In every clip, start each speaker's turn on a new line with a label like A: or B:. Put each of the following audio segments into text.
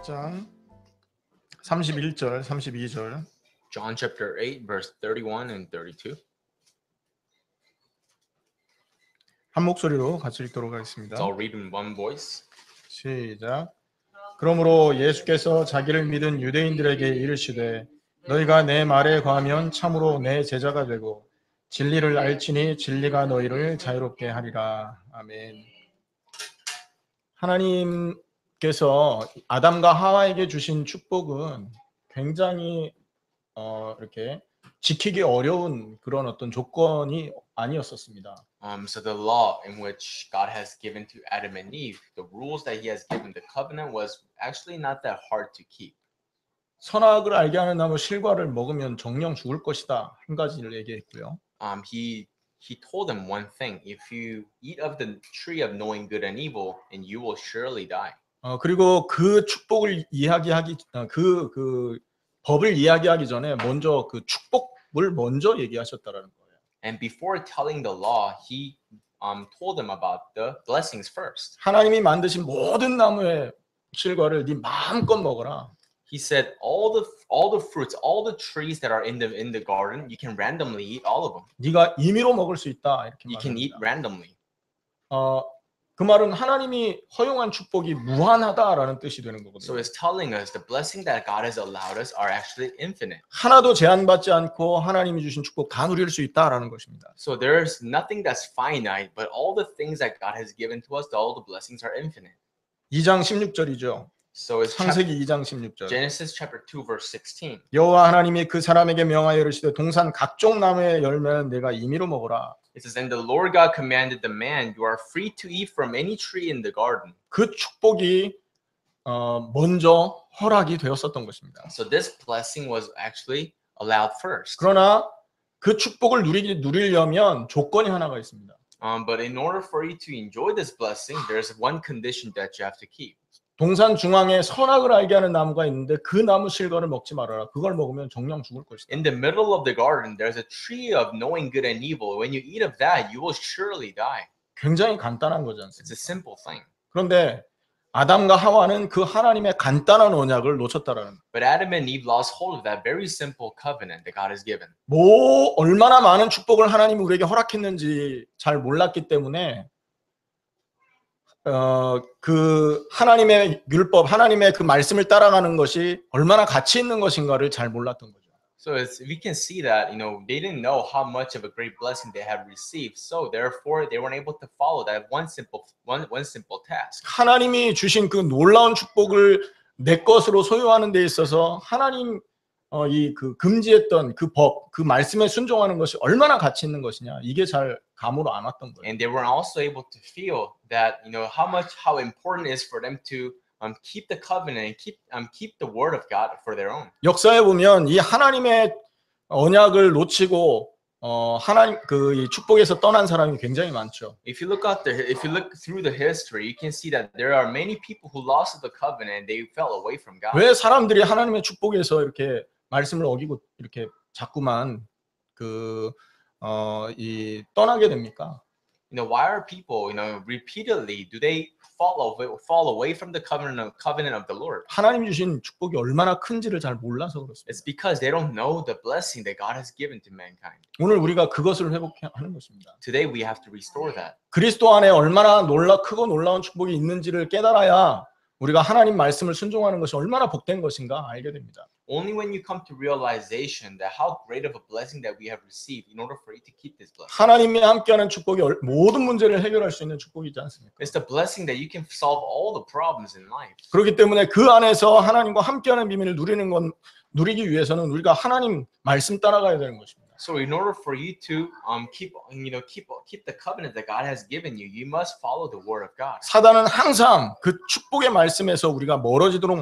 A: 8장 31절, 32절.
B: John chapter 8, verse 31 and 32.
A: 한 목소리로 같이 읽도록
B: Let's
A: 하겠습니다.
B: all read in one voice.
A: 시작. 그러므로 예수께서 자기를 믿은 유대인들에게 이르시되 너희가 내 말에 거하면 참으로 내 제자가 되고 진리를 알지니 진리가 너희를 자유롭게 하리라. 아멘. 하나님께서 아담과 하와에게 주신 축복은 굉장히 이렇게 지키기 어려운 그런 어떤 조건이 아니었었습니다.
B: So the law in which God has given to Adam and Eve, the rules that He has given, the covenant was actually not that hard to keep.
A: 선악을 알게 하는 나무 실과를 먹으면 정령 죽을 것이다. 한 가지를 얘기했고요.
B: He told them one thing: if you eat of the tree of knowing good and evil, and you will surely die.
A: 그리고 그 축복을 이야기하기 그 법을 이야기하기 전에 먼저 그 축복을 먼저 얘기하셨다라는 거예요.
B: And before telling the law, He told them about the blessings first.
A: 하나님이 만드신 모든 나무의 실과를 네 마음껏 먹어라.
B: He said, all the fruits, all the trees that are in the garden, you can randomly eat all of them.
A: 네가 임의로 먹을 수 있다 이렇게
B: You can eat
A: 말합니다.
B: randomly.
A: 그 말은 하나님이 허용한 축복이 무한하다라는 뜻이 되는
B: So
A: 거거든요.
B: it's telling us the blessing that God has allowed us are actually infinite.
A: 하나도 제한받지 않고 하나님이 주신 축복 다 누릴 수 있다라는 것입니다.
B: So there's nothing that's finite, but all the things that God has given to us, all the blessings are infinite.
A: 2장 16절이죠.
B: So it's
A: 창세기 2장 16절.
B: Genesis chapter 2 verse 16.
A: 여호와 하나님이 그 사람에게 명하여 이르시되 동산 각종 나무의 열매는 내가 임의로 먹어라.
B: It says, and the Lord God commanded the man, you are free to eat from any tree in the garden.
A: 그 축복이 먼저 허락이 되었었던 것입니다.
B: So this blessing was actually allowed first.
A: 그러나 그 축복을 누리려면 조건이 하나가 있습니다.
B: But in order for you to enjoy this blessing, there's one condition that you have to keep.
A: 동산 중앙에 선악을 알게 하는 나무가 있는데 그 나무 실과를 먹지 말아라. 그걸 먹으면 정령 죽을 것이다.
B: In the middle of the garden, there's a tree of knowing good and evil. When you eat of that, you will surely die.
A: 굉장히 간단한 거지
B: It's a
A: 않습니까?
B: simple thing.
A: 그런데 아담과 하와는 그 하나님의 간단한 언약을 놓쳤다라는 거예요.
B: But Adam and Eve lost hold of that very simple covenant that God has given.
A: 얼마나 많은 축복을 하나님이 우리에게 허락했는지 잘 몰랐기 때문에 그 하나님의 율법, 하나님의 그 말씀을 따라가는 것이 얼마나 가치 있는 것인가를 잘 몰랐던 거죠.
B: So we can see that, they didn't know how much of a great blessing they had received. So therefore, they weren't able to follow that one simple task.
A: 하나님이 주신 그 놀라운 축복을 내 것으로 소유하는 데 있어서 하나님 이 그 금지했던 그 법, 그 말씀에 순종하는 것이 얼마나 가치 있는 것이냐, 이게 잘 감으로 안 왔던 거예요.
B: And they were also able to feel that, how important it is for them to keep the covenant and keep the word of God for their own.
A: 역사에 보면 이 하나님의 언약을 놓치고 하나님 이 축복에서 떠난 사람이 굉장히 많죠.
B: If you look through the history, you can see that there are many people who lost the covenant and they fell away from God.
A: 왜 사람들이 하나님의 축복에서 이렇게 말씀을 어기고 이렇게 자꾸만 떠나게 됩니까?
B: Why are people, repeatedly do they fall away from the covenant of the Lord?
A: 하나님 주신 축복이 얼마나 큰지를 잘 몰라서 그렇습니다.
B: It's because they don't know the blessing that God has given to mankind.
A: 오늘 우리가 그것을 회복하는 것입니다.
B: Today we have to restore that.
A: 그리스도 안에 얼마나 크고 놀라운 축복이 있는지를 깨달아야 우리가 하나님 말씀을 순종하는 것이 얼마나 복된 것인가 알게 됩니다.
B: Only when you come to realization that how great of a blessing that we have received in order for you to keep this blessing.
A: 하나님이 함께하는 축복이 모든 문제를 해결할 수 있는 축복이지 않습니까?
B: It's the blessing that you can solve all the problems in life.
A: 그렇기 때문에 그 안에서 하나님과 함께하는 비밀을 누리기 위해서는 우리가 하나님 말씀 따라가야 되는 것입니다.
B: So in order for you to keep the covenant that God has given you, you must follow the word of God.
A: 사단은 항상 그 축복의 말씀에서 우리가 멀어지도록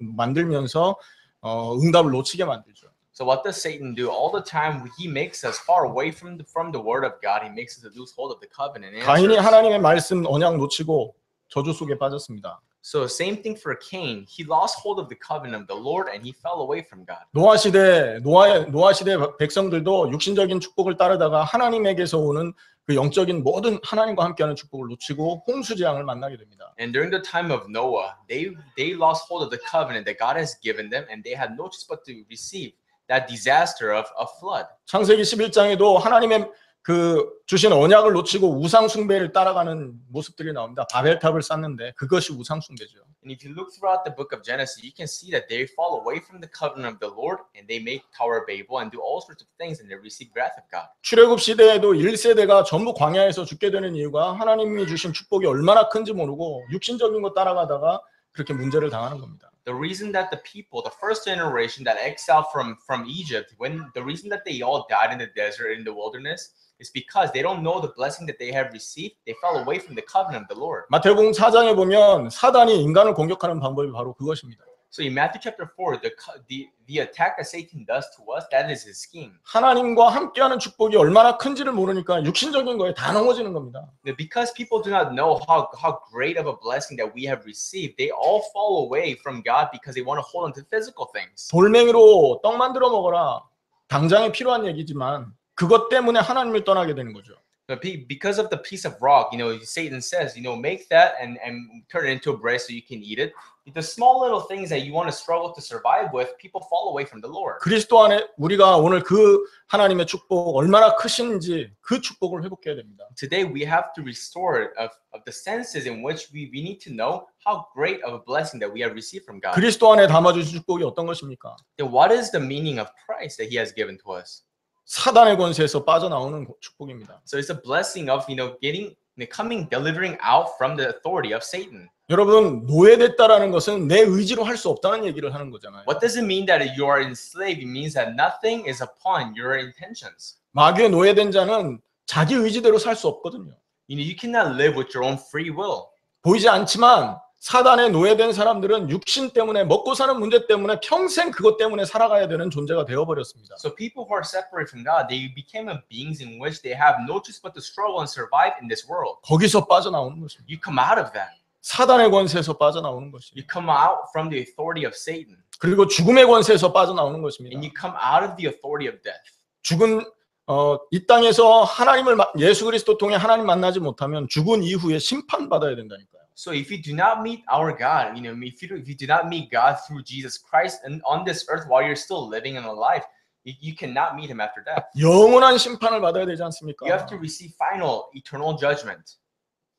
A: 만들면서 응답을 놓치게 만들죠.
B: So what does Satan do? All the time he makes us far away from the word of God. He makes us lose hold of the covenant.
A: 가인이 하나님의 말씀 언약 놓치고 저주 속에 빠졌습니다.
B: So same thing for Cain. He lost hold of the covenant of the Lord and he fell away from God.
A: 노아 시대 백성들도 육신적인 축복을 따르다가 하나님에게서 오는 그 영적인 모든 하나님과 함께하는 축복을 놓치고 홍수 재앙을 만나게 됩니다.
B: And during the time of Noah, they lost hold of the covenant that God has given them, and they had no choice but to receive that disaster of a flood.
A: 창세기 11장에도 하나님의 그 주신 언약을 놓치고 우상 숭배를 따라가는 모습들이 나옵니다. 바벨탑을 쌓는데 그것이 우상 숭배죠.
B: And if you look throughout the book of Genesis, you can see that they fall away from the covenant of the Lord, and they make Tower of Babel and do all sorts of things, and they receive wrath of God.
A: 출애굽 시대에도 1세대가 전부 광야에서 죽게 되는 이유가 하나님이 주신 축복이 얼마나 큰지 모르고 육신적인 거 따라가다가 그렇게 문제를 당하는 겁니다.
B: The reason that the people, the first generation that exiled from Egypt, the reason that they all died in the desert, in the wilderness, is because they don't know the blessing that they have received. They fell away from the covenant of the Lord.
A: 마태복음 4장에 보면 사단이 인간을 공격하는 방법이 바로 그것입니다.
B: So in Matthew chapter 4, the attack that Satan does to us, that is his scheme.
A: 하나님과 함께하는 축복이 얼마나 큰지를 모르니까 육신적인 거에 다 넘어지는 겁니다.
B: Because people do not know how great of a blessing that we have received, they all fall away from God because they want to hold on to physical things.
A: 돌멩이로 떡 만들어 먹어라. 당장에 필요한 얘기지만 그것 때문에 하나님을 떠나게 되는 거죠.
B: But because of the piece of rock, Satan says, make that and turn it into a bread so you can eat it. The small little things that you want to struggle to survive with, people fall away from the Lord.
A: 그리스도 안에 우리가 오늘 그 하나님의 축복 얼마나 크신지 그 축복을 회복해야 됩니다.
B: Today we have to restore of the senses in which we need to know how great of a blessing that we have received from God.
A: 그리스도 안에 담아주신 축복이 어떤 것입니까?
B: Then what is the meaning of Christ that He has given to us?
A: 사단의 권세에서 빠져나오는 축복입니다.
B: So it's a blessing of delivering out from the authority of Satan.
A: 여러분 노예됐다라는 것은 내 의지로 할 수 없다는 얘기를 하는 거잖아요.
B: What does it mean that you are enslaved? It means that nothing is upon your intentions.
A: 마귀에 노예된 자는 자기 의지대로 살 수 없거든요.
B: You cannot live with your own free will.
A: 보이지 않지만 사단에 노예된 사람들은 육신 때문에 먹고 사는 문제 때문에 평생 그것 때문에 살아가야 되는 존재가 되어버렸습니다.
B: So people who are separated from God, they became beings in which they have no choice but to struggle and survive in this world.
A: 거기서 빠져나오는 것입니다.
B: You come out of that.
A: 사단의 권세에서 빠져나오는 것입니다.
B: You come out from the authority of Satan.
A: 그리고 죽음의 권세에서 빠져나오는 것입니다.
B: And you come out of the authority of death.
A: 죽은 이 땅에서 예수 그리스도 통해 하나님 만나지 못하면 죽은 이후에 심판받아야 된다니까요.
B: So if you do not meet our God, if you do not meet God through Jesus Christ and on this earth while you're still living in a life, you cannot meet Him after death.
A: 영원한 심판을 받아야 되지 않습니까?
B: You have to receive final eternal judgment.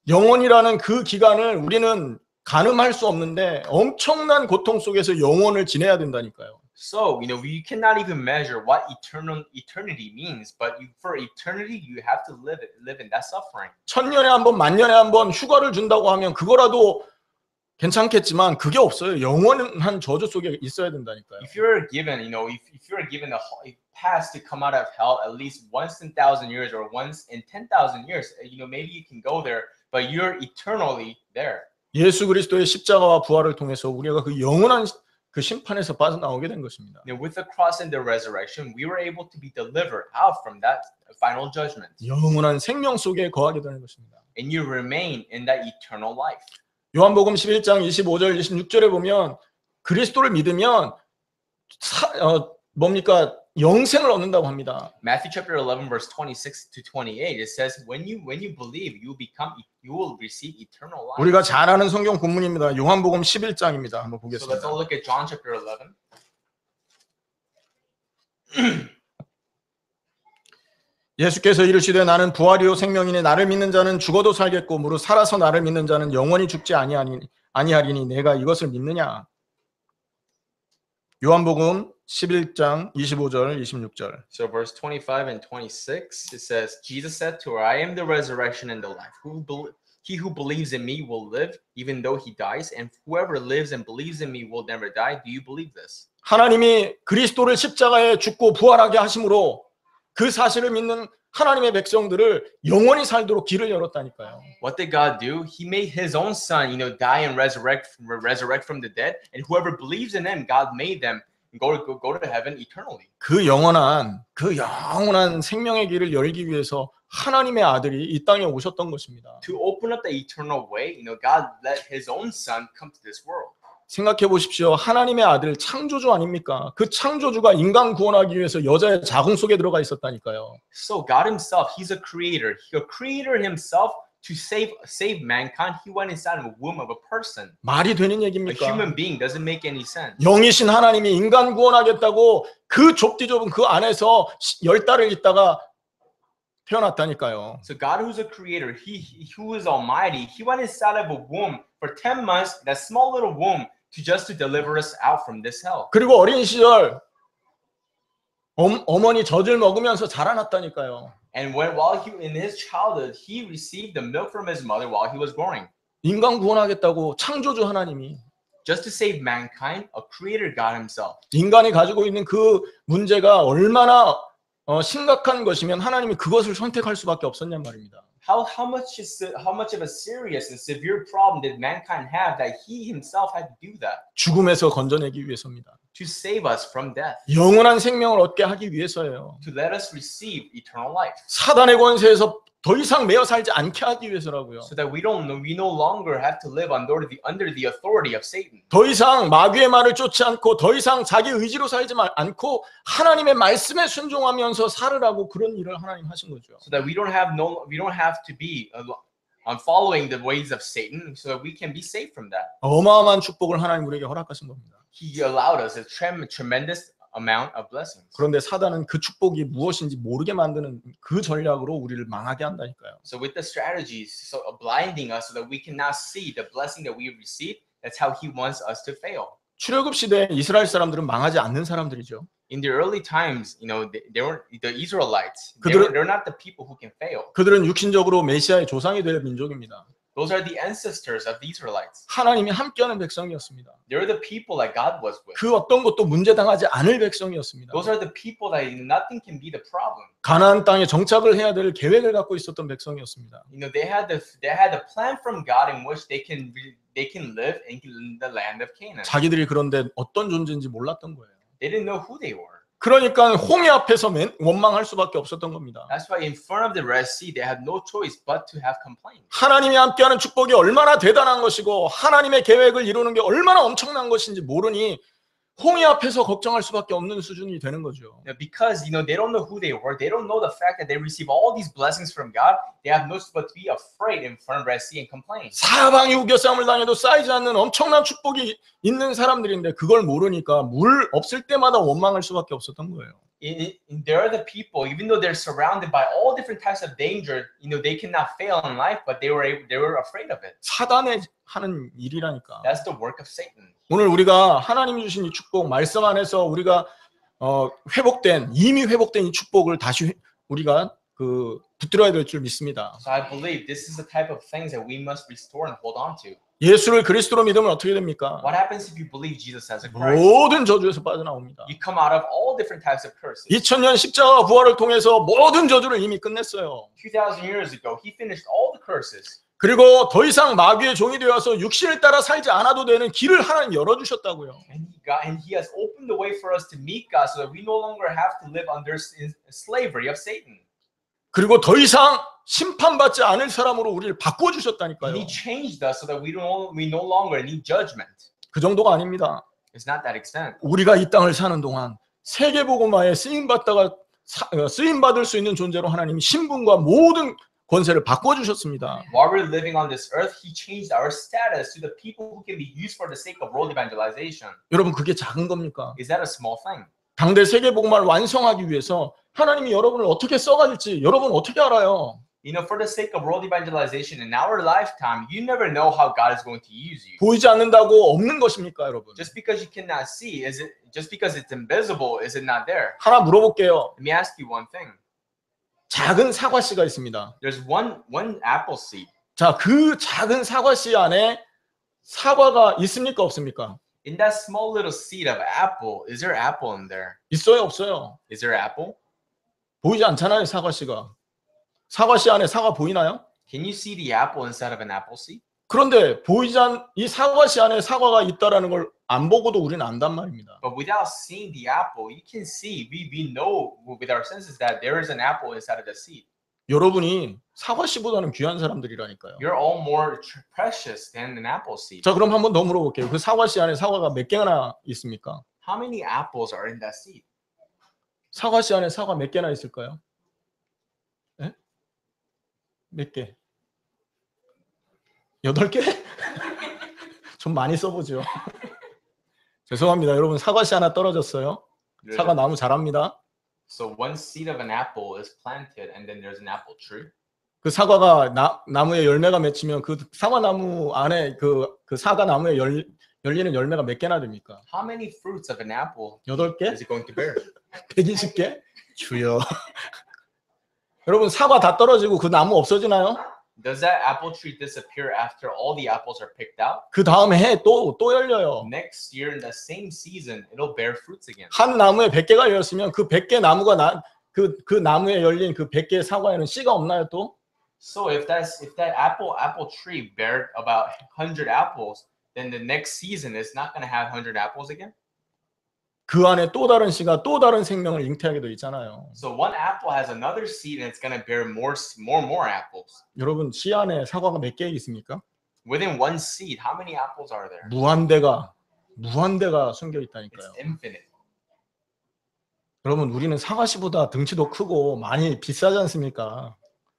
A: 영원이라는 그 기간을 우리는 가늠할 수 없는데 엄청난 고통 속에서 영원을 지내야 된다니까요.
B: So, you cannot even measure what eternity means, but for eternity, you have to live in that suffering. 1000년에
A: 한 번, 만년에 한 번 휴가를 준다고 하면 그거라도 괜찮겠지만 그게 없어요. 영원한 저주 속에 있어야 된다니까요.
B: If you're given, if you're given a pass to come out of hell at least once in 1,000 years or once in 10,000 years, maybe you can go there, but you're eternally there.
A: 예수 그리스도의 십자가와 부활을 통해서 우리가 그 영원한 그 심판에서 빠져나오게 된 것입니다.
B: With the cross and the resurrection, we were able to be delivered out from that final judgment.
A: 영원한 생명 속에 거하게 되는 것입니다.
B: And you remain in that eternal life.
A: 요한복음 11장 25절 26절에 보면 그리스도를 믿으면 영생을 얻는다고 합니다.
B: Matthew chapter 11 verse 26 to 28 it says when you believe you will receive eternal life.
A: 우리가 잘 아는 성경 본문입니다. 요한복음 11장입니다. 한번
B: So let's
A: 보겠습니다.
B: all look at John chapter 11.
A: 예수께서 이르시되 나는 부활이요 생명이니 나를 믿는 자는 죽어도 살겠고 무릇 살아서 나를 믿는 자는 영원히 죽지 아니하리니 내가 이것을 믿느냐. 요한복음 11장 25절 26절.
B: So verse 25 and 26 it says Jesus said to her, I am the resurrection and the life. He who believes in me will live even though he dies, and whoever lives and believes in me will never die. Do you believe this?
A: 하나님이 그리스도를 십자가에 죽고 부활하게 하심으로 그 사실을 믿는 하나님의 백성들을 영원히 살도록 길을 열었다니까요.
B: What did God do? He made His own Son, die and resurrect from the dead, and whoever believes in Him, God made them go to heaven eternally.
A: 그 영원한 생명의 길을 열기 위해서 하나님의 아들이 이 땅에 오셨던 것입니다.
B: To open up the eternal way, God let His own Son come to this world.
A: 생각해 보십시오. 하나님의 아들 창조주 아닙니까? 그 창조주가 인간 구원하기 위해서 여자의 자궁 속에 들어가 있었다니까요.
B: So God Himself, He's a creator. A creator Himself to save mankind. He went inside of a womb of a person.
A: 말이 되는
B: A
A: 얘기입니까?
B: human being doesn't make any sense.
A: 영이신 하나님이 인간 구원하겠다고 그 좁디 좁은 그 안에서 10달을 있다가 태어났다니까요.
B: So God, who's a creator, He who is almighty, He went inside of a womb for 10 months, that small little womb, to deliver us out from this hell.
A: 그리고 어린 시절 어머니 젖을 먹으면서 자라났다니까요.
B: And while he in his childhood, he received the milk from his mother while he was growing.
A: 인간 구원하겠다고 창조주 하나님이
B: Just to save mankind, a creator God Himself.
A: 인간이 가지고 있는 그 문제가 얼마나 심각한 것이면 하나님이 그것을 선택할 수밖에 없었냔 말입니다.
B: How much of a serious and severe problem did mankind have that He Himself had to do that?
A: 죽음에서 건져내기 위해서입니다.
B: To save us from death.
A: 영원한 생명을 얻게 하기 위해서예요.
B: To let us receive eternal life.
A: 사단의 권세에서 더 이상 매여 살지 않게 하기 위해서라고요.
B: So that we no longer have to live under the authority of Satan.
A: 더 이상 마귀의 말을 쫓지 않고 더 이상 자기 의지로 살지 않고 하나님의 말씀에 순종하면서 살으라고 그런 일을 하나님 하신 거죠.
B: So that we don't have to be following the ways of Satan, so that we can be saved from that.
A: 어마어마한 축복을 하나님 우리에게 허락하신 겁니다.
B: He allowed us a tremendous amount of blessings.
A: 그런데 사단은 그 축복이 무엇인지 모르게 만드는 그 전략으로 우리를 망하게 한다니까요.
B: So with the strategies, so blinding us so that we cannot see the blessing that we receive, that's how he wants us to fail.
A: 출애굽 시대 이스라엘 사람들은 망하지 않는 사람들이죠.
B: In the early times, they were the Israelites.
A: 그들은-
B: They're not the people who can fail.
A: 그들은 육신적으로 메시아의 조상이 될 민족입니다.
B: Those are the ancestors of the Israelites.
A: 하나님이 함께하는 백성이었습니다.
B: They're the people that God was with.
A: 그 어떤 것도 문제당하지 않을 백성이었습니다.
B: Those are the people that nothing can be the problem.
A: 가나안 땅에 정착을 해야 될 계획을 갖고 있었던 백성이었습니다.
B: They had the plan from God in which they can live in the land of Canaan.
A: 자기들이 그런데 어떤 존재인지 몰랐던 거예요.
B: They didn't know who they were.
A: 그러니까 홍해 앞에서 원망할 수밖에 없었던 겁니다.
B: That's why in front of the Red Sea they had no choice but to have complaints.
A: 하나님이 함께하는 축복이 얼마나 대단한 것이고 하나님의 계획을 이루는 게 얼마나 엄청난 것인지 모르니 홍해 앞에서 걱정할 수밖에 없는 수준이 되는 거죠.
B: Because they don't know who they were, they don't know the fact that they receive all these blessings from God. They have no choice but to be afraid in front of Red Sea and complain.
A: 사방이 우겨싸움을 당해도 쌓이지 않는 엄청난 축복이 있는 사람들인데 그걸 모르니까 물 없을 때마다 원망할 수밖에 없었던 거예요.
B: There are the people, even though they're surrounded by all different types of danger, they cannot fail in life, but they were afraid of it.
A: 사단의 하는 일이라니까.
B: That's the work of Satan.
A: 오늘 우리가 하나님이 주신 이 축복 말씀 안에서 우리가 이미 회복된 이 축복을 다시 우리가 붙들어야 될 줄 믿습니다.
B: So I believe this is the type of things that we must restore and hold on to.
A: 예수를 그리스도로 믿으면 어떻게 됩니까?
B: What happens if you believe Jesus as a Christ?
A: 모든 저주에서 빠져나옵니다.
B: You come out of all different types of curses.
A: 2000년 십자가 부활을 통해서 모든 저주를 이미 끝냈어요.
B: 2,000 years ago, he finished all the curses.
A: 그리고 더 이상 마귀의 종이 되어서 육신을 따라 살지 않아도 되는 길을 하나님 열어주셨다고요.
B: And he has opened the way for us to meet God so that we no longer have to live under slavery of Satan.
A: 그리고 더 이상 심판받지 않을 사람으로 우리를 바꿔주셨다니까요.
B: And he changed us so that we no longer need judgment.
A: 그 정도가 아닙니다.
B: It's not that extent.
A: 우리가 이 땅을 사는 동안 세계복음화에 쓰임받을 수 있는 존재로 하나님이 신분과 모든 권세를 바꿔주셨습니다.
B: While we're living on this earth, he changed our status to the people who can be used for the sake of world evangelization.
A: 여러분 그게 작은 겁니까?
B: Is that a small thing?
A: 당대 세계복음화를 완성하기 위해서 하나님이 여러분을 어떻게 써가질지 여러분 어떻게 알아요?
B: For the sake of world evangelization in our lifetime, you never know how God is going to use you.
A: 보이지 않는다고 없는 것입니까, 여러분?
B: Just because you cannot see, just because it's invisible, is it not there?
A: 하나 물어볼게요.
B: Let me ask you one thing.
A: 작은 사과씨가 있습니다.
B: There's one apple seed.
A: 자, 그 작은 사과씨 안에 사과가 있습니까, 없습니까?
B: In that small little seed of apple, is there apple in there?
A: 있어요, 없어요?
B: Is there apple?
A: 보이지 않잖아요, 사과씨가. 사과씨 안에 사과 보이나요?
B: Can you see the apple inside of an apple seed?
A: 그런데 이 사과씨 안에 사과가 있다라는 걸 안 보고도 우리는 안단 말입니다.
B: But without seeing the apple, you can see, we know with our senses that there is an apple inside of the seed.
A: 여러분이 사과 씨보다는 귀한 사람들이라니까요.
B: You're all more precious than an apple seed.
A: 자, 그럼 한번 더 물어볼게요. 그 사과 씨 안에 사과가 몇 개나 있습니까?
B: How many apples are in that seed?
A: 사과 씨 안에 사과 몇 개나 있을까요? 네? 몇 개? 8개? 좀 많이 써보죠. 죄송합니다. 여러분, 사과 씨 하나 떨어졌어요. 사과 나무 자랍니다.
B: So one seed of an apple is planted and then there's an apple tree.
A: 그 사과가 나무에 열매가 맺히면 그 사과 나무 안에 그 사과 나무에 열리는 열매가 몇 개나 됩니까?
B: How many fruits of an apple
A: 8개?
B: is it going to bear?
A: 120개? 주여. 여러분, 사과 다 떨어지고 그 나무 없어지나요?
B: Does that apple tree disappear after all the apples are picked out?
A: 그 다음 해 또 열려요.
B: Next year in the same season, it'll bear fruits again.
A: 한 나무에 100개가 열렸으면 그 100개 나무가 그 나무에 열린 그 100개 사과에는 씨가 없나요 또?
B: So if that apple tree bared about 100 apples, then the next season is not going to have 100 apples again.
A: 그 안에 또 다른 씨가 또 다른 생명을 잉태하게 돼 있잖아요.
B: So one apple has another seed and it's going to bear more apples.
A: 여러분, 씨 안에 사과가 몇 개 있습니까?
B: Within one seed, how many apples are there?
A: 무한대가 숨겨 있다니까요.
B: It's infinite.
A: 여러분, 우리는 사과 씨보다 덩치도 크고 많이 비싸지 않습니까?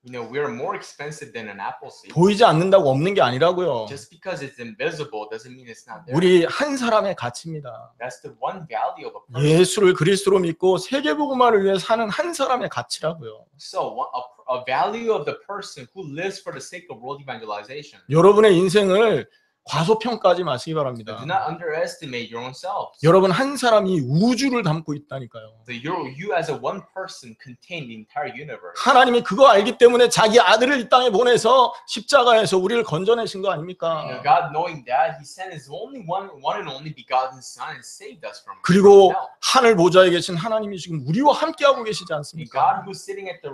B: You know, we're more expensive than an apple seed.
A: 보이지 않는다고 없는 게 아니라고요.
B: Just because it's invisible doesn't mean it's not there.
A: 우리 한 사람의 가치입니다.
B: That's the one value of a person.
A: 예수를 그리스도로 믿고 세계복음화를 위해 사는 한 sa람의 가치라고요.
B: So a value of the person who lives for the sake of world evangelization.
A: 여러분의 인생을 과소평가하지 마시기 바랍니다.
B: Do not underestimate your own selves.
A: 여러분 한 사람이 우주를 담고 있다니까요.
B: So you as a one person contain the entire universe.
A: 하나님이 그거 알기 때문에 자기 아들을 이 땅에 보내서 십자가에서 우리를 건져내신 거
B: You
A: 아닙니까?
B: know, God knowing that, He sent His only one and only begotten Son and saved us from
A: 그리고
B: hell.
A: 하늘 보좌에 계신 하나님이 지금 우리와 함께하고 계시지
B: And
A: 않습니까?
B: God who is sitting at the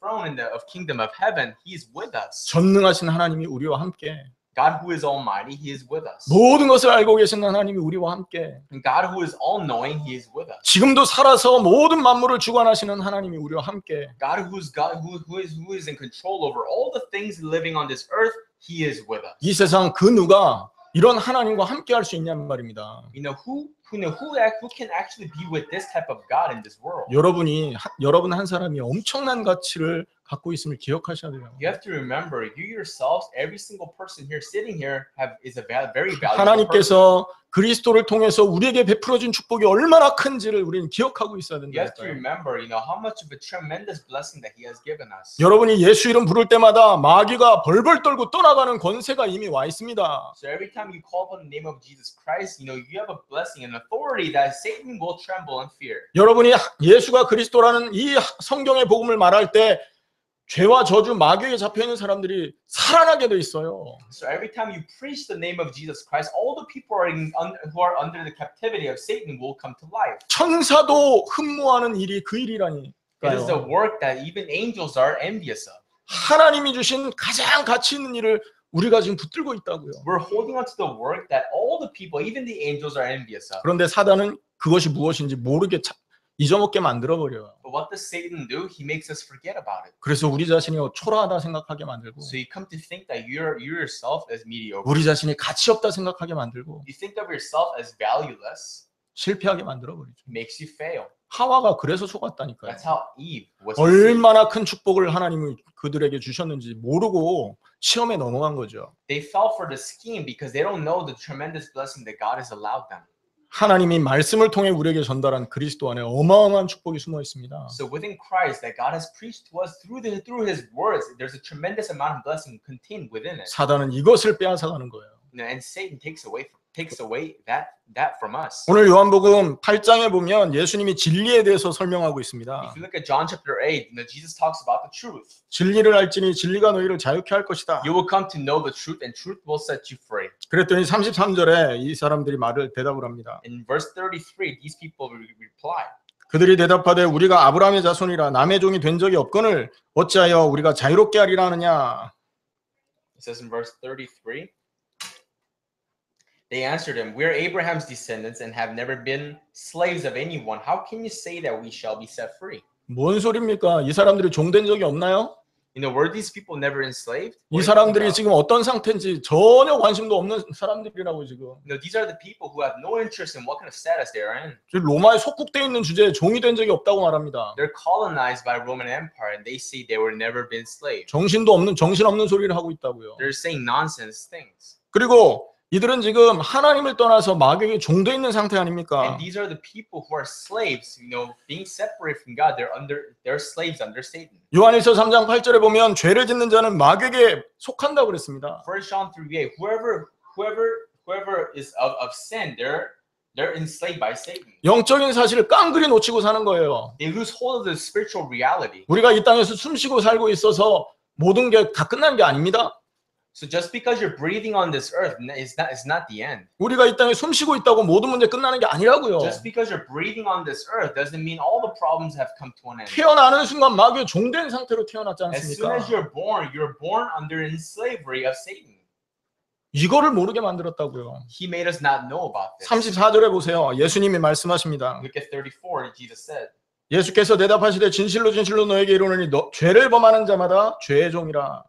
B: throne of kingdom of heaven, He is with us.
A: 전능하신 하나님이 우리와 함께,
B: God who is almighty, He is with us.
A: 모든 것을 알고 계신 하나님이 우리와 함께,
B: And God who is all knowing, He is with us.
A: 지금도 살아서 모든 만물을 주관하시는 하나님이 우리와 함께,
B: God who is in control over all the things living on this earth, He is with us.
A: 이 세상 그 누가 이런 하나님과 함께 할 수 있냐는 말입니다.
B: You know who can actually be with this type of God in this world?
A: 여러분 한 사람이 엄청난 가치를 갖고 있음을 기억하셔야 돼요.
B: You have to remember, you yourselves, every single person here sitting here is a very valuable person.
A: 하나님께서 그리스도를 통해서 우리에게 베풀어준 축복이 얼마나 큰지를 우리는 기억하고 있어야
B: You have to
A: 된다니까요.
B: remember, how much of a tremendous blessing that He has given us.
A: 여러분이 예수 이름 부를 때마다 마귀가 벌벌 떨고 떠나가는 권세가 이미 와 있습니다.
B: So every time you call upon the name of Jesus Christ, you have a blessing and authority that Satan will tremble in fear.
A: 여러분이 예수가 그리스도라는 이 성경의 복음을 말할 때 죄와 저주 마귀에 잡혀 있는 사람들이 살아나게 돼 있어요.
B: So every time you preach the name of Jesus Christ, all the people who are under the captivity of Satan will come to life.
A: 천사도 흠모하는 일이 그
B: It is the
A: 일이라니까요.
B: work that even angels are envious of.
A: 하나님이 주신 가장 가치 있는 일을 우리가 지금 붙들고 있다고요.
B: We're holding on to the work that all the people, even the angels, are envious of.
A: 그런데 사단은 그것이 무엇인지 모르게 잊어먹게 만들어버려요.
B: But what does Satan do? He makes us forget about it.
A: 그래서 우리 자신이 초라하다 생각하게 만들고,
B: So you come to think that you yourself as mediocre.
A: 우리 자신이 가치 없다 생각하게 만들고,
B: You think of yourself as valueless.
A: 실패하게 만들어버리죠.
B: Makes you fail.
A: 하와가 그래서 속았다니까요.
B: That's how Eve was. deceived.
A: 얼마나 큰 축복을 하나님이 그들에게 주셨는지 모르고 시험에 넘어간 거죠.
B: They fell for the scheme because they don't know the tremendous blessing that God has allowed them.
A: 하나님이 말씀을 통해 우리에게 전달한 그리스도 안에 어마어마한 축복이 숨어 있습니다.
B: So within Christ that God has preached to us through His words, there's a tremendous amount of blessing contained within it.
A: 사단은 이것을 빼앗아가는 거예요.
B: And Satan takes away that from us.
A: 오늘 요한복음 8장에 보면 예수님이 진리에 대해서 설명하고 있습니다.
B: If you look at John chapter 8, Jesus talks about the truth.
A: 진리를 알지니 진리가 너희를 자유케 할 것이다.
B: You will come to know the truth, and truth will set you free.
A: 그랬더니 33절에 이 사람들이 대답을 합니다.
B: In verse 33, these people reply.
A: 그들이 대답하되 우리가 아브라함의 자손이라 남의 종이 된 적이 없거늘 어찌하여 우리가 자유롭게 하리라 하느냐.
B: It says in verse 33, they answered him, "We are Abraham's descendants and have never been slaves of anyone. How can you say that we shall be set free?"
A: 뭔 소리입니까? 이 사람들이 종된 적이 없나요?
B: You know, were these people never enslaved?
A: 이
B: What are you talking
A: 사람들이
B: about?
A: 지금 어떤 상태인지 전혀 관심도 없는 사람들이라고 지금.
B: You know, these are the people who have no interest in what kind of status they are in.
A: 지금 로마에 속국돼 있는 주제에 종이 된 적이 없다고 말합니다.
B: They're colonized by Roman Empire, and they say they were never been slaves.
A: 정신없는 소리를 하고 있다고요.
B: They're saying nonsense things.
A: 그리고 이들은 지금 하나님을 떠나서 마귀에게 종돼 있는 상태 아닙니까?
B: And these are the people who are slaves, you know, being separated from God. They're slaves under Satan.
A: 요한일서 3장 8절에 보면 죄를 짓는 자는 마귀에게 속한다고 그랬습니다.
B: 1 John 3:8, whoever is of sin, they're enslaved by Satan.
A: 영적인 사실을 깡그리 놓치고 사는 거예요.
B: They lose hold of the spiritual reality.
A: 우리가 이 땅에서 숨쉬고 살고 있어서 모든 게 다 끝난 게 아닙니다.
B: So just because you're breathing on this earth is not the end.
A: 우리가 이 땅에 숨쉬고 있다고 모든 문제 끝나는 게 아니라고요.
B: Just because you're breathing on this earth doesn't mean all the problems have come to an end.
A: 태어나는 순간 마귀의 종된 상태로 태어났지
B: As soon
A: 않습니까?
B: as you're born under in slavery of Satan.
A: 이거를 모르게 만들었다고요.
B: He made us not know about this.
A: 34절에 보세요. 예수님이 말씀하십니다.
B: Look at 34, Jesus said.
A: 예수께서 대답하시되 진실로 너에게 이르노니 너 죄를 범하는 자마다 죄의 종이라.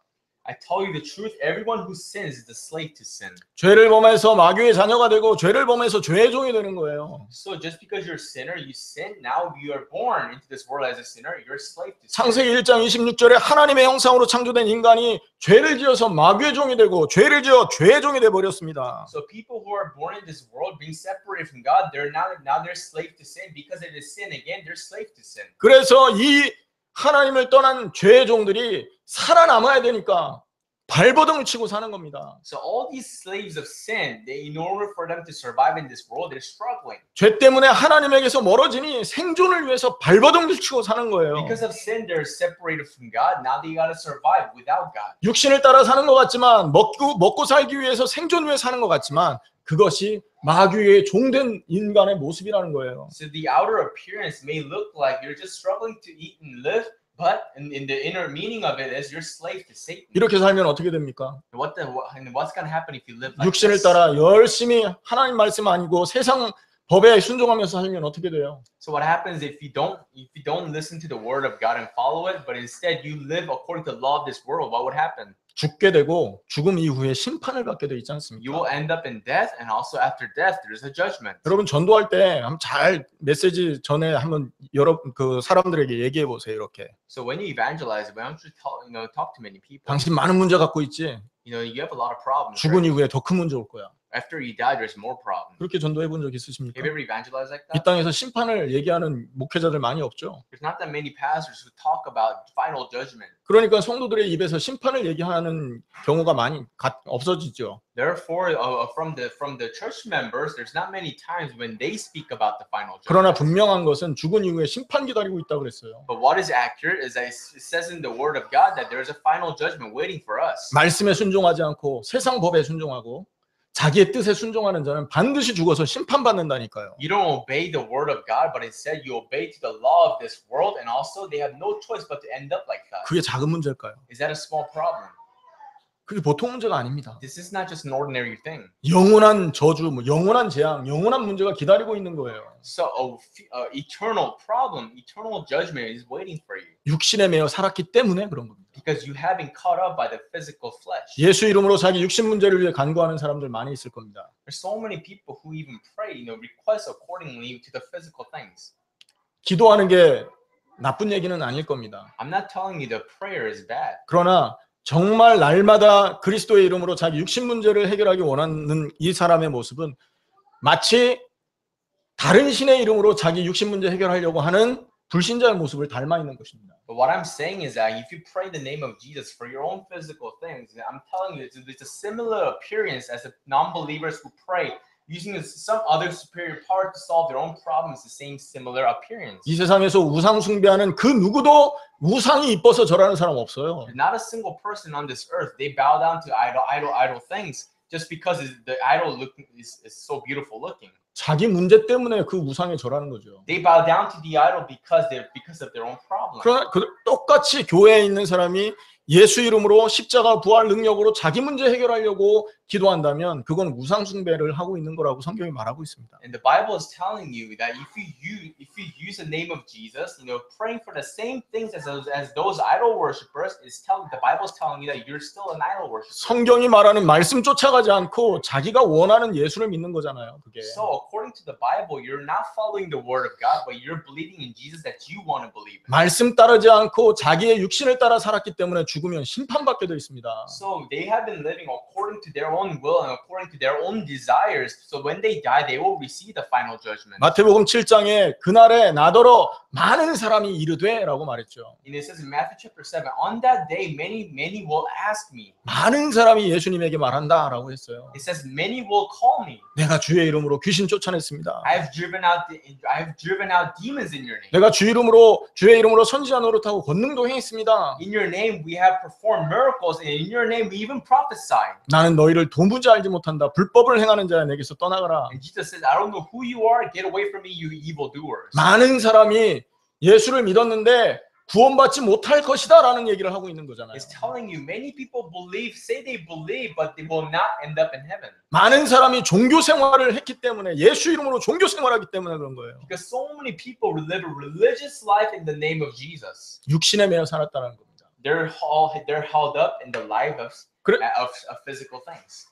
B: I tell you the truth, everyone who sins is a slave to sin.
A: 죄를 범해서 마귀의 자녀가 되고 죄를 범해서 죄의 종이 되는 거예요.
B: So just because you're a sinner, you sin, now you are born into this world as a sinner, you're a slave to sin.
A: 창세기 1장 26절에 하나님의 형상으로 창조된 인간이 죄를 지어서 마귀의 종이 되고 죄를 지어 죄의 종이 돼 버렸습니다.
B: So people who are born in this world being separated from God, they're now they're slave to sin. Because of the sin again, they're slave to sin.
A: 그래서 이 하나님을 떠난 죄의 종들이 살아남아야 되니까 발버둥을 치고 사는 겁니다.
B: So all these slaves of sin, in order for them to survive in this world, they're struggling.
A: 죄 때문에 하나님에게서 멀어지니 생존을 위해서 발버둥을 치고 사는 거예요.
B: Because of sin, they're separated from God. Now they gotta survive without God.
A: 육신을 따라 사는 것 같지만 먹고 살기 위해서 생존 위해 사는 것 같지만 그것이 마귀의 종된 인간의 모습이라는 거예요.
B: So the outer appearance may look like you're just struggling to eat and live, but in the inner meaning of it is you're slave to Satan.
A: 이렇게 살면 어떻게 됩니까?
B: What's gonna happen if you live like
A: 육신을
B: this?
A: 따라 열심히 하나님 말씀 아니고 세상 법에 순종하면서 살면 어떻게 돼요?
B: So what happens if you don't listen to the word of God and follow it, but instead you live according to the law of this world? What would happen?
A: 죽게 되고 죽음 이후에 심판을 받게 돼 있지
B: You
A: 않습니까?
B: will end up in death, and also after death, there's a judgment.
A: 여러분 전도할 때 한번 잘 메시지 전에 한번 여러 그 사람들에게 얘기해 보세요. 이렇게
B: So when you evangelize, why don't you talk to many people?
A: 당신 많은 문제 갖고 있지.
B: You have a lot of problems.
A: 죽은
B: Right?
A: 이후에 더 큰 문제 올 거야.
B: After you die, there's more problems.
A: 그렇게 전도해 본 적 있으십니까?
B: Have you ever evangelized like
A: 이
B: that?
A: 땅에서 심판을 얘기하는 목회자들 많이 없죠.
B: There's not that many pastors who talk about final judgment.
A: 그러니까 성도들의 입에서 심판을 얘기하는 경우가 많이 없어지죠.
B: Therefore, from the church members, there's not many times when they speak about the final
A: 그러나
B: judgment.
A: 분명한 것은 죽은 이후에 심판 기다리고 있다고 그랬어요.
B: But what is accurate is that it says in the Word of God that there's a final judgment waiting for us.
A: 말씀에 순종하지 않고 세상 법에 순종하고 자기의 뜻에 순종하는 자는 반드시 죽어서 심판받는다니까요.
B: You don't obey the Word of God, but instead you obey to the law of this world, and also they have no choice but to end up like that.
A: 그게 작은 문제일까요?
B: Is that a small problem?
A: 그게 보통 문제가 아닙니다.
B: This is not just an ordinary thing.
A: 영원한 저주, 영원한 재앙, 영원한 문제가 기다리고 있는 거예요.
B: So eternal problem, eternal judgment is waiting for you
A: 육신에 매여 살았기 때문에 그런 겁니다.
B: because you have been caught up by the physical flesh.
A: 예수 이름으로 자기 육신 문제를 위해 간구하는 사람들 많이 있을 겁니다.
B: There's so many people who even pray, request accordingly to the physical things.
A: 기도하는 게 나쁜 얘기는 아닐 겁니다.
B: I'm not telling you the prayer is bad.
A: 그러나 정말 날마다 그리스도의 이름으로 자기 육신 문제를 해결하기 원하는 이 사람의 모습은 마치 다른 신의 이름으로 자기 육신 문제 해결하려고 하는 불신자의 모습을 닮아 있는 것입니다.
B: But what I'm saying is that if you pray the name of Jesus for your own physical things, I'm telling you it's a similar appearance as the non-believers who pray using some other superior power to solve their own problems, the same similar appearance.
A: 이 세상에서 우상 숭배하는 그 누구도 우상이 이뻐서 절하는 사람 없어요.
B: There's not a single person on this earth, they bow down to idol things just because the idol is so beautiful looking.
A: 자기 문제 때문에 그 우상에 절하는 거죠.
B: They bow down to the idol because of their own problem.
A: 그러나 똑같이 교회에 있는 사람이 예수 이름으로 십자가 부활 능력으로 자기 문제 해결하려고 기도한다면 그건 우상 숭배를 하고 있는 거라고 성경이 말하고 있습니다.
B: And the Bible is telling you that if you use the name of Jesus, praying for the same things as those idol worshippers, the Bible is telling you that you're still an idol worshiper.
A: 성경이 말하는 말씀 쫓아가지 않고 자기가 원하는 예수를 믿는 거잖아요. 그게.
B: So according to the Bible, you're not following the word of God, but you're believing in Jesus that you want to believe in.
A: 말씀 따르지 않고 자기의 육신을 따라 살았기 때문에 죽으면 심판받게 되어 있습니다.
B: So they have been living according to their own will and according to their own desires. So when they die, they will receive the final judgment.
A: 마태복음 7장에 그날에 나더러 많은 사람이 이르되라고 말했죠.
B: And it says in Matthew chapter 7, on that day many will ask me.
A: 많은 사람이 예수님에게 말한다라고 했어요.
B: It says many will call me.
A: 내가 주의 이름으로 귀신 쫓아냈습니다.
B: I have driven out demons in your name.
A: 내가 주의 이름으로 선지자 노릇하고 권능도 행했습니다.
B: In your name we have performed miracles, and in your name we even prophesied.
A: 나는 너희를 도무지 알지 못한다. 불법을 행하는 자야 내게서 떠나가라.
B: And Jesus says, I don't know who you are. Get away from me, you evildoers.
A: 많은 사람이 예수를 믿었는데 구원받지 못할 것이다라는 얘기를 하고 있는 거잖아요.
B: It's telling you many people say they believe, but they will not end up in heaven.
A: 많은 사람이 종교 생활을 했기 때문에 예수 이름으로 종교 생활하기 때문에 그런 거예요.
B: Because so many people live a religious life in the name of Jesus.
A: 육신에 매여 살았다는 겁니다.
B: They're held up in the life of physical things.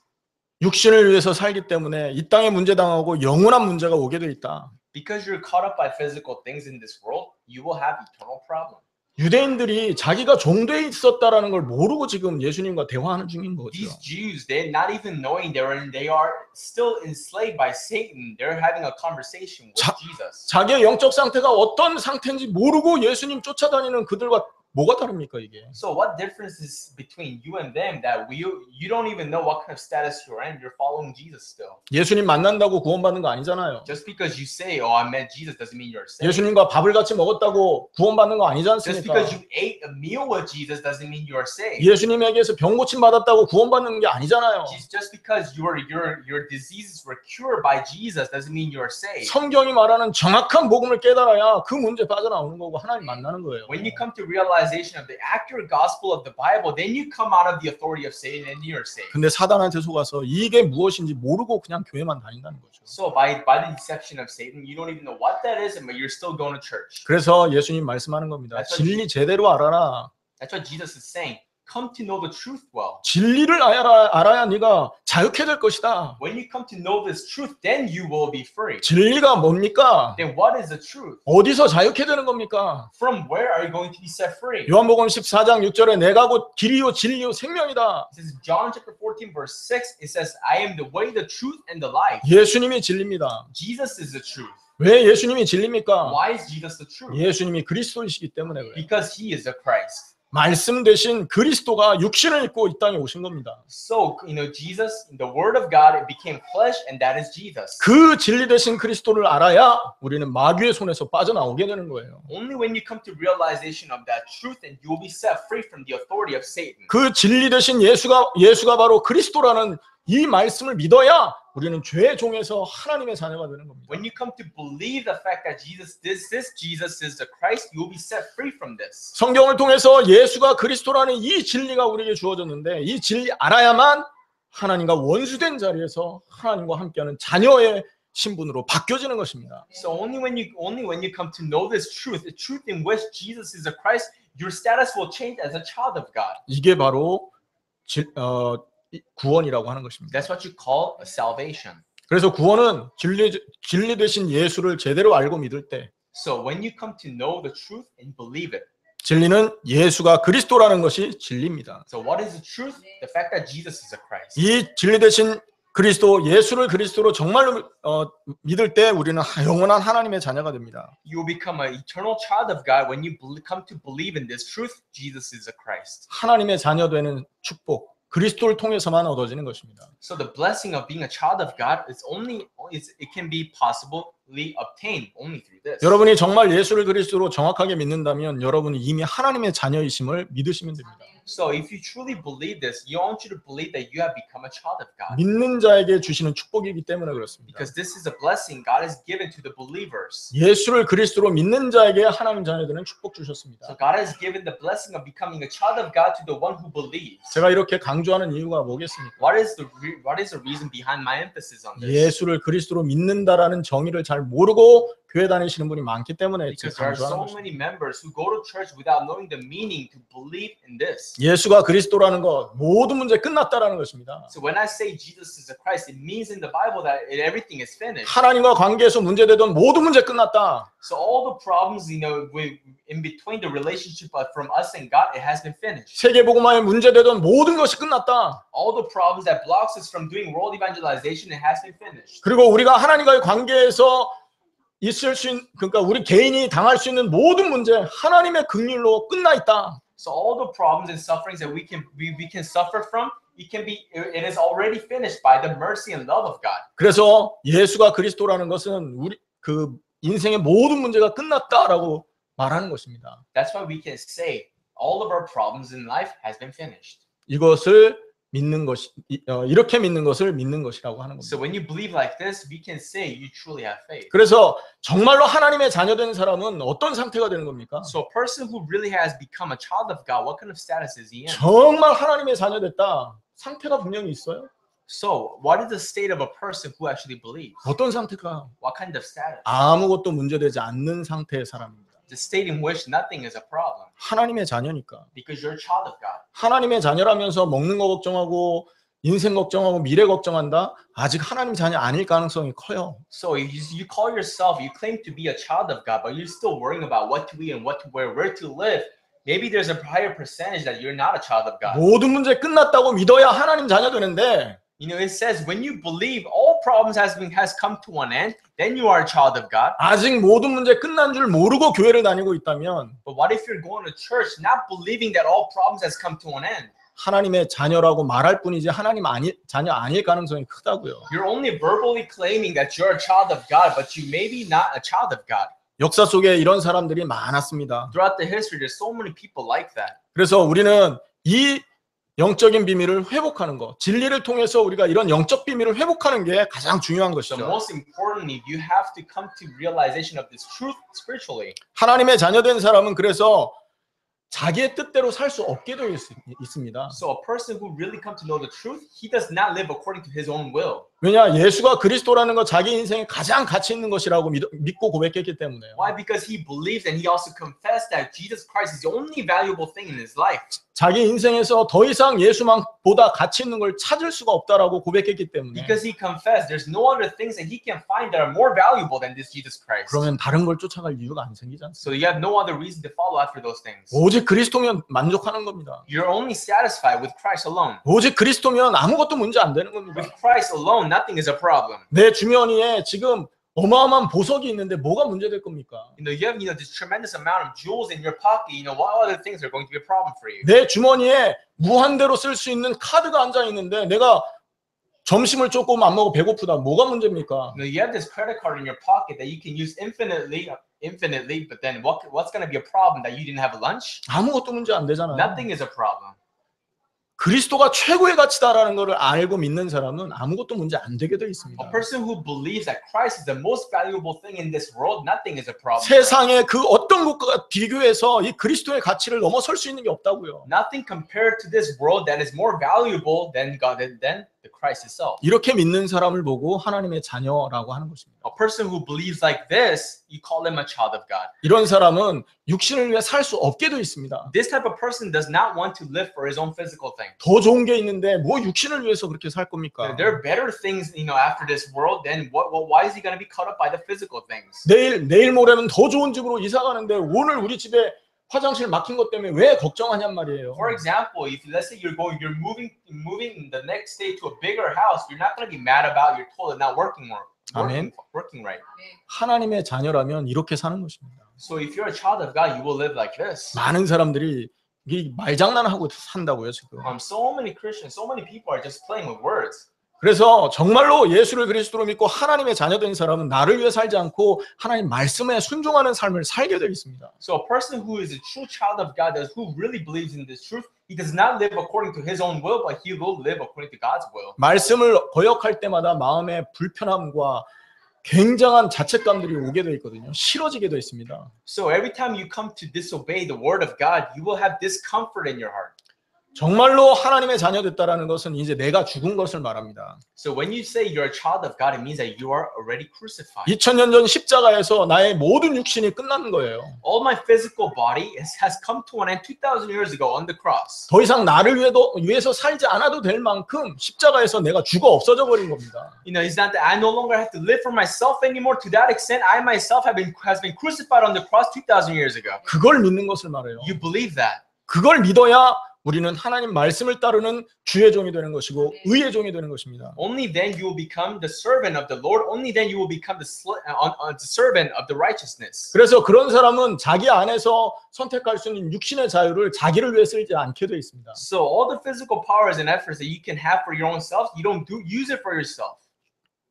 A: 육신을 위해서 살기 때문에 이 땅에 문제 당하고 영원한 문제가 오게 돼 있다.
B: Because you're caught up by physical things in this world, you will have eternal problems.
A: 유대인들이 자기가 종되어 있었다라는 걸 모르고 지금 예수님과 대화하는 중인 거죠.
B: These Jews, they're not even knowing they are still enslaved by Satan. They're having a conversation with Jesus.
A: 자기의 영적 상태가 어떤 상태인지 모르고 예수님 쫓아다니는 그들과 뭐가 다릅니까 이게?
B: So what difference is between you and them that you don't even know what kind of status you're in? You're following Jesus still.
A: 예수님 만난다고 구원받는 거 아니잖아요.
B: Just because you say, "Oh, I met Jesus," doesn't mean you're saved.
A: 예수님과 밥을 같이 먹었다고 구원받는 거 아니지
B: Just
A: 않습니까?
B: because you ate a meal with Jesus doesn't mean you're saved.
A: 예수님에게서 병 고침 받았다고 구원받는 게 아니잖아요.
B: Just because your diseases were cured by Jesus doesn't mean you're saved.
A: 성경이 말하는 정확한 복음을 깨달아야 그 문제 빠져나오는 거고 하나님 만나는 거예요.
B: When you come to realization of the accurate gospel of the Bible, then you come out of the authority of Satan and you're saved.
A: 근데 사단한테 속아서 이게 무엇인지 모르고 그냥 교회만 다닌다는 거죠.
B: So by the deception of Satan, you don't even know what that is, but you're still going to church.
A: 그래서 예수님 말씀하는 겁니다. 진리 제대로 알아라.
B: That's what Jesus is saying. Come to know the truth well.
A: 진리를 알아야 네가 자유케 될 것이다.
B: When you come to know this truth, then you will be free.
A: 진리가 뭡니까?
B: Then what is the truth?
A: 어디서 자유케 되는 겁니까?
B: From where are you going to be set free?
A: 요한복음 14장 6절에 내가 곧 길이요 진리요 생명이다.
B: It says John chapter 14 verse 6. It says, I am the way, the truth, and the life.
A: 예수님이 진리입니다.
B: Jesus is the truth.
A: 왜 예수님이 진리입니까?
B: Why is Jesus the truth?
A: 예수님이 그리스도이시기 때문에 그래요.
B: Because he is the Christ.
A: 말씀 대신 그리스도가 육신을 입고 이 땅에 오신 겁니다.
B: So, Jesus, the word of God, it became flesh, and that is Jesus.
A: 그 진리 대신 그리스도를 알아야 우리는 마귀의 손에서 빠져나오게 되는 거예요.
B: Only when you come to realization of that truth, and you will be set free from the authority of Satan.
A: 그 진리 대신 예수가 바로 그리스도라는 이 말씀을 믿어야 우리는 죄의 종에서 하나님의 자녀가 되는 겁니다.
B: When you come to believe the fact that Jesus is the Christ, you will be set free from this.
A: 성경을 통해서 예수가 그리스도라는 이 진리가 우리에게 주어졌는데 이 진리 알아야만 하나님과 원수된 자리에서 하나님과 함께하는 자녀의 신분으로 바뀌어지는 것입니다.
B: So only when you come to know this truth, the truth in which Jesus is the Christ, your status will change as a child of God.
A: 이게 바로 구원이라고 하는 것입니다.
B: That's what you call a salvation.
A: 그래서 구원은 진리 되신 예수를 제대로 알고 믿을 때
B: So when you come to know the truth and believe it.
A: 진리는 예수가 그리스도라는 것이 진리입니다.
B: So what is the truth? The fact that Jesus is the Christ.
A: 이 진리 되신 그리스도 예수를 그리스도로 정말로 믿을 때 우리는 영원한 하나님의 자녀가 됩니다.
B: You will become an eternal child of God when you come to believe in this truth. Jesus is the Christ.
A: 하나님의 자녀 되는 축복 그리스도를 통해서만 얻어지는 것입니다.
B: So the blessing of being a child of God is it can be possible obtained only through this.
A: 여러분이 정말 예수를 그리스도로 정확하게 믿는다면 여러분이 이미 하나님의 자녀이심을 믿으시면 됩니다.
B: So if you truly believe this, you want you to believe that you have become a child of God.
A: 믿는 자에게 주시는 축복이기 때문에 그렇습니다.
B: Because this is a blessing God has given to the believers.
A: 예수를 그리스도로 믿는 자에게 하나님 자녀들은 축복 주셨습니다.
B: So God has given the blessing of becoming a child of God to the one who believes.
A: 제가 이렇게 강조하는 이유가 뭐겠습니까?
B: What is the reason behind my emphasis on this?
A: 예수를 그리스도로 믿는다라는 정의를 잘 모르고 교회 다니시는 분이 많기 때문에
B: Because
A: 제가
B: there are
A: 강조하는
B: so
A: 것입니다.
B: many members who go to church without knowing the meaning to believe in this.
A: 예수가 그리스도라는 것 모든 문제 끝났다라는 것입니다.
B: So when I say Jesus is the Christ, it means in the Bible that everything is finished.
A: 하나님과 관계에서 문제되던 모든 문제 끝났다.
B: So all the problems, in between the relationship from us and God, it has been finished.
A: 세계복음화에 문제되던 모든 것이 끝났다.
B: All the problems that blocks us from doing world evangelization, it has been finished.
A: 그리고 우리가 하나님과의 관계에서 있을 수 있는, 그러니까 우리 개인이 당할 수 있는 모든 문제 하나님의 긍휼로 끝나 있다.
B: So all the problems and sufferings that we can suffer from, it is already finished by the mercy and love of God.
A: 그래서 예수가 그리스도라는 것은 우리 그 인생의 모든 문제가 끝났다라고 말하는 것입니다.
B: That's why we can say all of our problems in life has been finished.
A: 이것을 믿는 것이 이렇게 믿는 것을 믿는 것이라고 하는
B: So
A: 겁니다.
B: when you believe like this, we can say you truly have faith.
A: 그래서 정말로 하나님의 자녀된 사람은 어떤 상태가 되는 겁니까?
B: So a person who really has become a child of God, what kind of status is he in?
A: 정말 하나님의 자녀됐다. 상태가 분명히 있어요.
B: So what is the state of a person who actually believes?
A: 어떤 상태가?
B: What kind of status?
A: 아무것도 문제되지 않는 상태의 사람입니다.
B: The state in which nothing is a problem
A: 하나님의 자녀니까.
B: because you're a child of God.
A: 하나님의 자녀라면서 먹는 거 걱정하고 인생 걱정하고 미래 걱정한다? 아직 하나님 자녀 아닐 가능성이 커요.
B: So you call yourself, you claim to be a child of God, but you're still worrying about what to eat and what to wear, where to live. Maybe there's a higher percentage that you're not a child of God.
A: 모든 문제 끝났다고 믿어야 하나님 자녀 되는데
B: It says when you believe all problems has come to an end, then you are a child of God.
A: 아직 모든 문제 끝난 줄 모르고 교회를 다니고 있다면
B: But what if you're going to church not believing that all problems has come to an end?
A: 하나님의 자녀라고 말할 뿐이지 하나님 자녀 아닐 가능성이 크다고요.
B: You're only verbally claiming that you're a child of God, but you may be not a child of God.
A: 역사 속에 이런 사람들이 많았습니다.
B: Throughout the history, there's so many people like that.
A: 그래서 우리는 이 영적인 비밀을 회복하는 것, 진리를 통해서 우리가 이런 영적 비밀을 회복하는 게 가장 중요한
B: So
A: 것이죠.
B: most importantly, you have to come to realization of this truth spiritually.
A: 하나님의 자녀된 사람은 그래서 자기의 뜻대로 살 수 없게 되어 있습니다.
B: So a person who really comes to know the truth, he does not live according to his own will.
A: 왜냐? 예수가 그리스도라는 것 자기 인생에 가장 가치 있는 것이라고 믿고 고백했기 때문에요.
B: Why? Because he believes and he also confessed that Jesus Christ is the only valuable thing in his life.
A: 자기 인생에서 더 이상 예수만보다 가치 있는 걸 찾을 수가 없다라고 고백했기 때문에
B: Because he confessed there's no other things that he can find that are more valuable than this Jesus Christ.
A: 그러면 다른 걸 쫓아갈 이유가 안 생기지 않습니까?
B: So you have no other reason to follow after those things.
A: 오직 그리스도면 만족하는 겁니다.
B: You're only satisfied with Christ alone.
A: 오직 그리스도면 아무것도 문제 안 되는 겁니다.
B: With Christ alone, nothing is a problem.
A: 내 주머니에 지금 어마어마한 보석이 있는데 뭐가 문제될 겁니까?
B: You have this tremendous amount of jewels in your pocket. What other things are going to be a problem for you?
A: 내 주머니에 무한대로 쓸 수 있는 카드가 앉아 있는데 내가 점심을 조금 안 먹어 배고프다. 뭐가 문제입니까?
B: You have this credit card in your pocket that you can use infinitely, but then what's going to be a problem that you didn't have lunch?
A: 아무것도 문제 안 되잖아요.
B: Nothing is a problem.
A: 그리스도가 최고의 가치다라는 것을 알고 믿는 사람은 아무것도 문제 안 되게 되어 있습니다.
B: A person who believes that Christ is the most valuable thing in this world, nothing is a problem.
A: 세상의 그 어떤 것과 비교해서 이 그리스도의 가치를 넘어설 수 있는 게 없다고요.
B: Nothing compared to this world that is more valuable than God, than the Christ itself.
A: 이렇게 믿는 사람을 보고 하나님의 자녀라고 하는 것입니다.
B: A person who believes like this, you call them a child of God.
A: 이런 사람은 육신을 위해 살 수 없게 되어 있습니다.
B: This type of person does not want to live for his own physical thing.
A: 더 좋은 게 있는데 뭐 육신을 위해서 그렇게 살 겁니까?
B: There are better things, after this world. Then why is he going to be caught up by the physical things?
A: 내일 모레는 더 좋은 집으로 이사 가는데 오늘 우리 집에 화장실 막힌 것 때문에 왜 걱정하냔 말이에요.
B: For example, if let's say you're moving the next day to a bigger house, you're not going to be mad about your toilet not working right.
A: 하나님의 자녀라면 이렇게 사는 것입니다.
B: So if you're a child of God, you will live like this.
A: 많은 사람들이 이 말장난하고 산다고요 지금.
B: So many Christians, so many people are just playing with words.
A: 그래서 정말로 예수를 그리스도로 믿고 하나님의 자녀된 사람은 나를 위해 살지 않고 하나님 말씀에 순종하는 삶을 살게 되어 있습니다.
B: So a person who is a true child of God, who really believes in this truth, he does not live according to his own will, but he will live according to God's will.
A: 말씀을 거역할 때마다 마음의 불편함과 굉장한 자책감들이 오게 되어 있거든요. 싫어지게 되어 있습니다.
B: So every time you come to disobey the word of God, you will have discomfort in your heart.
A: 정말로 하나님의 자녀 됐다라는 것은 이제 내가 죽은 것을 말합니다.
B: So when you say you're a child of God, it means that you are already crucified.
A: 2000년 전 십자가에서 나의 모든 육신이 끝난 거예요.
B: All my physical body has come to an end 2,000 years ago on the cross.
A: 더 이상 나를 위해서 살지 않아도 될 만큼 십자가에서 내가 죽어 없어져 버린 겁니다.
B: You know, it's not that I no longer have to live for myself anymore. To that extent, I myself has been crucified on the cross 2,000 years ago.
A: 그걸 믿는 것을 말해요.
B: You believe that.
A: 그걸 믿어야 우리는 하나님 말씀을 따르는 주의 종이 되는 것이고 의의 종이 되는 것입니다.
B: Only then you will become the servant of the Lord. Only then you will become the servant of the righteousness.
A: 그래서 그런 사람은 자기 안에서 선택할 수 있는 육신의 자유를 자기를 위해 쓰지 않게 되어 있습니다.
B: So all the physical powers and efforts that you can have for your own self, you don't use it for yourself.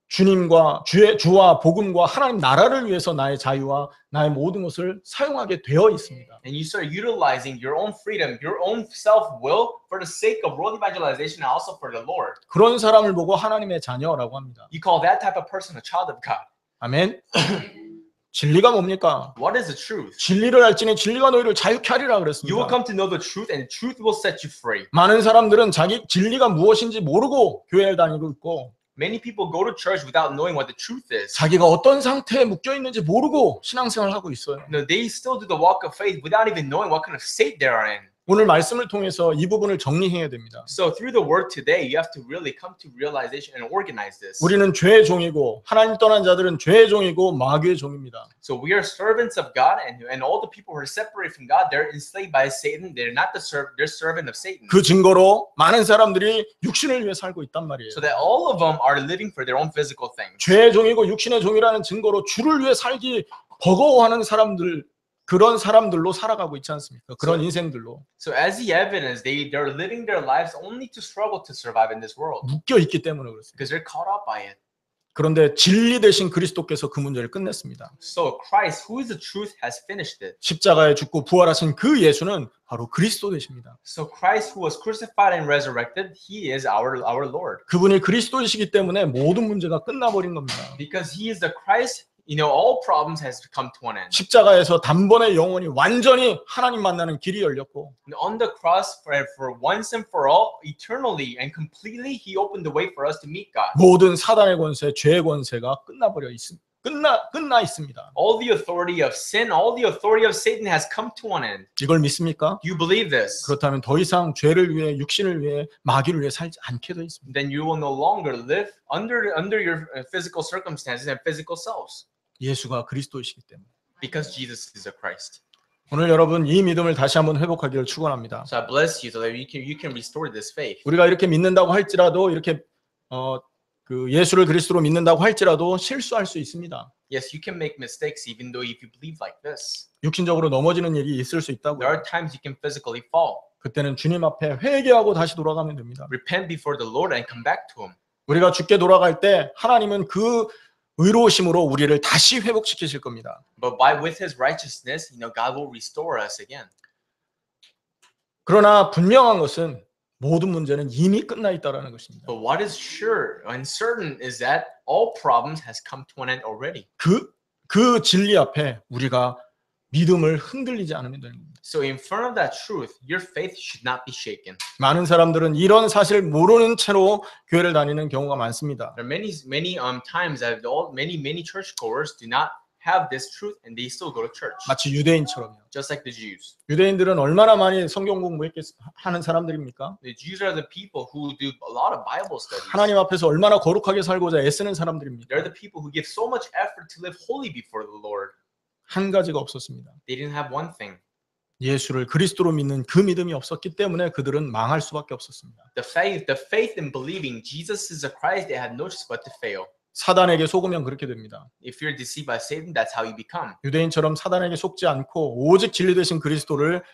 A: 주님과 주와 복음과 하나님 나라를 위해서 나의 자유와 나의 모든 것을 사용하게 되어 있습니다.
B: And you start utilizing your own freedom, your own self-will for the sake of world evangelization and also for the Lord.
A: 그런 사람을 보고 하나님의 자녀라고 합니다.
B: You call that type of person a child of God.
A: 아멘. 진리가 뭡니까?
B: What is the truth?
A: 진리를 알지니 진리가 너희를 자유케 하리라
B: You will
A: 그랬습니다.
B: come to know the truth, and the truth will set you free.
A: 많은 사람들은 자기 진리가 무엇인지 모르고 교회에 다니고 있고
B: Many people go to church without knowing what the truth is.
A: 자기가 어떤 상태에 묶여 있는지 모르고 신앙생활을 하고 있어요.
B: No, they still do the walk of faith without even knowing what kind of state they are in.
A: 오늘 말씀을 통해서 이 부분을 정리해야 됩니다.
B: So through the word today, you have to really come to realization and organize this.
A: 우리는 죄의 종이고 하나님 떠난 자들은 죄의 종이고 마귀의 종입니다.
B: So we are servants of God, and all the people who are separated from God, they're enslaved by Satan. They're not they're servant of Satan.
A: 그 증거로 많은 사람들이 육신을 위해 살고 있단 말이에요.
B: So that all of them are living for their own physical things.
A: 죄의 종이고 육신의 종이라는 증거로 주를 위해 살기 버거워하는 사람들 그런 사람들로 살아가고 있지 않습니까? 그런 인생들로
B: So as the evidence, they're living their lives only to struggle to survive in this world
A: 묶여 있기 때문에 그렇습니다.
B: because they're caught up by it.
A: 그런데 진리 되신 그리스도께서 그 문제를 끝냈습니다.
B: So Christ, who is the truth, has finished it.
A: 십자가에 죽고 부활하신 그 예수는 바로 그리스도 되십니다.
B: So Christ, who was crucified and resurrected, he is our Lord.
A: 그분이 그리스도이시기 때문에 모든 문제가 끝나버린 겁니다.
B: Because he is the Christ, you know, all problems has come to an end.
A: 십자가에서 단번에 영원히 완전히 하나님 만나는 길이 열렸고
B: And on the cross, for once and for all, eternally and completely, he opened the way for us to meet God.
A: 모든 사단의 권세, 죄의 권세가 끝나 있습니다.
B: All the authority of sin, all the authority of Satan has come to an end.
A: 이걸 믿습니까?
B: Do you believe this?
A: 그렇다면 더 이상 죄를 위해 육신을 위해 마귀를 위해 살지 않게 돼 있습니다.
B: Then you will no longer live under your physical circumstances and physical selves.
A: 예수가 그리스도이시기 때문에.
B: Because Jesus is a Christ.
A: 오늘 여러분 이 믿음을 다시 한번 회복하기를 축원합니다.
B: So I bless you so that you can restore this faith.
A: 우리가 이렇게 믿는다고 할지라도 이렇게 그 예수를 그리스도로 믿는다고 할지라도 실수할 수 있습니다.
B: Yes, you can make mistakes even though if you believe like this.
A: 육신적으로 넘어지는 일이 있을 수 있다고요.
B: There are times you can physically fall.
A: 그때는 주님 앞에 회개하고 다시 돌아가면 됩니다.
B: Repent before the Lord and come back to Him.
A: 우리가 죽게 돌아갈 때 하나님은 그 의로우심으로 우리를 다시 회복시키실 겁니다.
B: But with His righteousness, you know, God will restore us again.
A: 그러나 분명한 것은 모든 문제는 이미 끝나 있다라는 것입니다.
B: But what is sure and certain is that all problems has come to an end already.
A: 그 진리 앞에 우리가 믿음을 흔들리지 않으면 되는 겁니다.
B: So in front of that truth, your faith should not be shaken.
A: 많은 사람들은 이런 사실을 모르는 채로 교회를 다니는 경우가 많습니다.
B: There are many times that many churchgoers do not have this truth and they still go to church.
A: 마치 유대인처럼요.
B: Just like the Jews.
A: 유대인들은 얼마나 많이 성경 공부하는 사람들입니까?
B: The Jews are the people who do a lot of Bible studies.
A: 하나님 앞에서 얼마나 거룩하게 살고자 애쓰는 사람들입니까?
B: They're the people who give so much effort to live holy before the Lord.
A: 한 가지가 없었습니다.
B: They didn't have one thing.
A: 예수를 그리스도로 믿는 그 믿음이 없었기 때문에 그들은 망할 수밖에 없었습니다.
B: The faith in believing Jesus is a Christ, they had no choice but to fail.
A: 사단에게 속으면 그렇게 됩니다.
B: If you're deceived by Satan, that's how you become.
A: 유대인처럼 사단에게 속지 않고 오직 진리 되신 그리스도를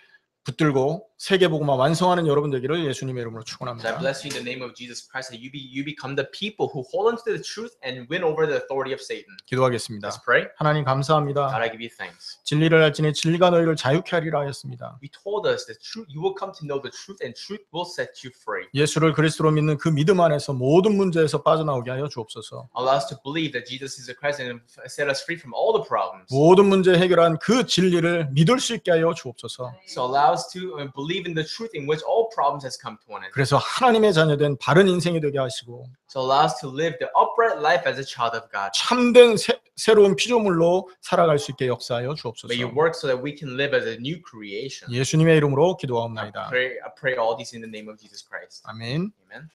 A: 붙들고 세계복음화 완성하는 여러분 되기를 예수님의 이름으로
B: So I
A: 축원합니다.
B: bless you in the name of Jesus Christ that you become the people who hold on to the truth and win over the authority of Satan.
A: 기도하겠습니다.
B: Let's pray.
A: 하나님
B: God,
A: 감사합니다.
B: I give you thanks.
A: 진리를 알지니 진리가 너희를 자유케 하리라 하였습니다.
B: You told us the truth. You will come to know the truth, and truth will set you free.
A: 예수를 그리스도로 믿는 그 믿음 안에서 모든 문제에서 빠져나오게 하여 주옵소서.
B: Allow us to believe that Jesus is the Christ and set us free from all the problems.
A: 모든 문제 해결한 그 진리를 믿을 수 있게 하여 주옵소서.
B: So allow us to believe in the truth in which all problems has come to an end.
A: 그래서 하나님의 자녀된 바른 인생이 되게 하시고
B: So allow us to live the upright life as a child of God.
A: 참된 새로운 피조물로 살아갈 수 있게 역사하여 주옵소서.
B: May you work so that we can live as a new creation.
A: 예수님의 이름으로 기도하옵나이다.
B: I pray all these in the name of Jesus Christ.
A: 아멘.
B: Amen.